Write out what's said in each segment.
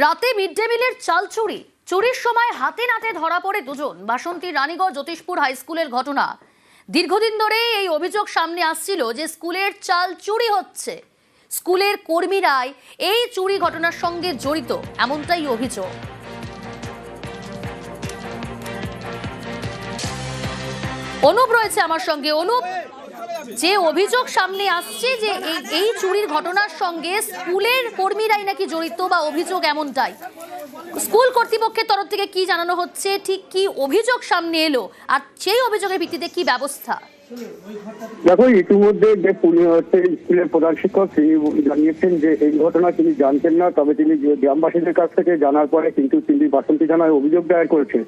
রাতে mid day মিলের চাল চুরির সময় হাতে নাতে ধরা পড়ে দুজন। বাসন্তী রানীগড় জ্যোতিষপুর হাই স্কুলের ঘটনা। দীর্ঘদিন ধরে এই অভিযোগ সামনে আসছিল যে স্কুলের চাল চুরি হচ্ছে। স্কুলের কর্মীরাই এই চুরি ঘটনার সঙ্গে জড়িত, এমনটাই অভিযোগ। অনুপ রয়েছে আমার সঙ্গে। অনুপ, যে অভিযোগ সামনে আসছে যে এই চুরির ঘটনার সঙ্গে স্কুলের কর্মীরাই নাকি জড়িত বা অভিযোগ এমনটাই, স্কুল কর্তৃপক্ষের তরফ থেকে কি জানানো হচ্ছে, ঠিক কি অভিযোগ সামনে এলো আর সেই অভিযোগের ভিত্তিতে কি ব্যবস্থা? দেখো, ইতিমধ্যে যে স্কুলের প্রধান শিক্ষক তিনি জানিয়েছেন যে এই ঘটনা তিনি জানতেন না, তবে তিনি গ্রামবাসীদের কাছ থেকে জানার পরে কিন্তু তিনি বাসন্তী থানায় অভিযোগ দায়ের করেছেন।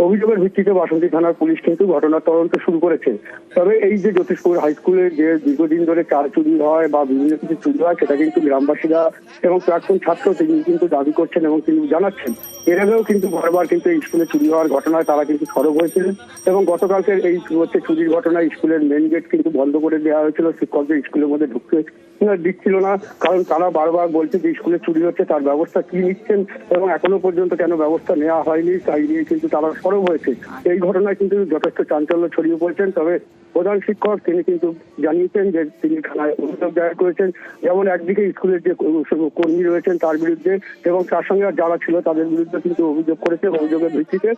অভিযোগের ভিত্তিতে বাসন্তী থানার পুলিশ কিন্তু ঘটনার তদন্ত শুরু করেছে। তবে এই যে জ্যোতিষপুর হাই স্কুলে যে দীর্ঘদিন ধরে চাল চুরি হয় বা বিভিন্ন কিছু চুরি হয়, সেটা কিন্তু গ্রামবাসীরা এবং প্রাক্তন ছাত্র তিনি কিন্তু দাবি করছেন এবং তিনি জানাচ্ছেন। এর আগেও কিন্তু বারবার কিন্তু এই স্কুলে চুরি হওয়ার ঘটনায় তারা কিন্তু সরব হয়েছিলেন এবং গতকালকের এই চুরির ঘটনায় স্কুলের মেন গেট কিন্তু বন্ধ করে দেওয়া হয়েছিল। শিক্ষকদের স্কুলের মধ্যে ঢুকতে দিচ্ছিল না, কারণ তারা বারবার বলছে যে স্কুলে চুরি হচ্ছে, তার ব্যবস্থা কি নিচ্ছেন এবং এখনো পর্যন্ত কেন ব্যবস্থা নেওয়া হয়নি, তাই নিয়ে কিন্তু তারা সরব হয়েছে। এই ঘটনায় কিন্তু যথেষ্ট চাঞ্চল্য ছড়িয়ে পড়েছেন। তবে প্রধান শিক্ষক তিনি কিন্তু জানিয়েছেন যে তিনি থানায় অভিযোগ দায়ের করেছেন। যেমন একদিকে স্কুলের যে কর্মী রয়েছেন তার বিরুদ্ধে এবং তার সঙ্গে যারা ছিল তাদের বিরুদ্ধে কিন্তু অভিযোগ করেছে। অভিযোগের ভিত্তিতে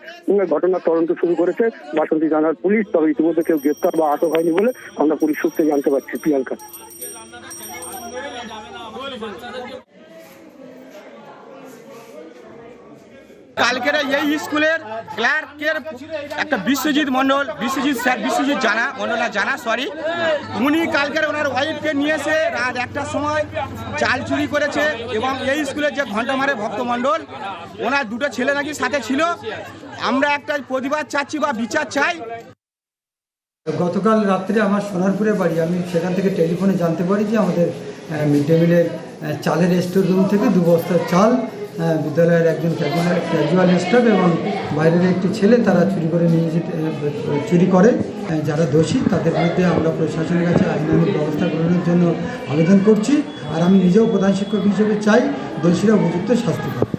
ঘটনার তদন্ত শুরু করেছে বাসন্তী থানার পুলিশ। তবে ইতিমধ্যে কেউ গ্রেপ্তার বা আটক হয়নি বলে আমরা পুলিশ সূত্রে জানতে পারছি। প্রিয়াঙ্কা, কালকের এই স্কুলের ক্লার্কের একটা বিশ্বজিৎ জানা উনি কালকের ওনার ওয়াইফকে নিয়ে এসে রাত 1টার সময় চাল চুরি করেছে এবং এই স্কুলের যে ঘণ্টামারে ভক্তমণ্ডল ওনার দুটো ছেলে নাকি সাথে ছিল। আমরা একটা প্রতিবাদ চাচ্ছি বা বিচার চাই। গতকাল রাত্রে আমার সোনারপুরে বাড়ি, আমি সেখান থেকে টেলিফোনে জানতে পারি যে আমাদের মিড ডে মিলের চালের স্টোর রুম থেকে 2 বস্তা চাল বিদ্যালয়ের একজন ক্যাজুয়াল স্টাফ এবং বাইরের একটি ছেলে তারা চুরি করে। যারা দোষী তাদের বিরুদ্ধে আমরা প্রশাসনের কাছে আইনানুগ ব্যবস্থা গ্রহণের জন্য আবেদন করছি। আর আমি নিজেও প্রধান শিক্ষক হিসেবে চাই দোষীরা উপযুক্ত শাস্তি পাবে।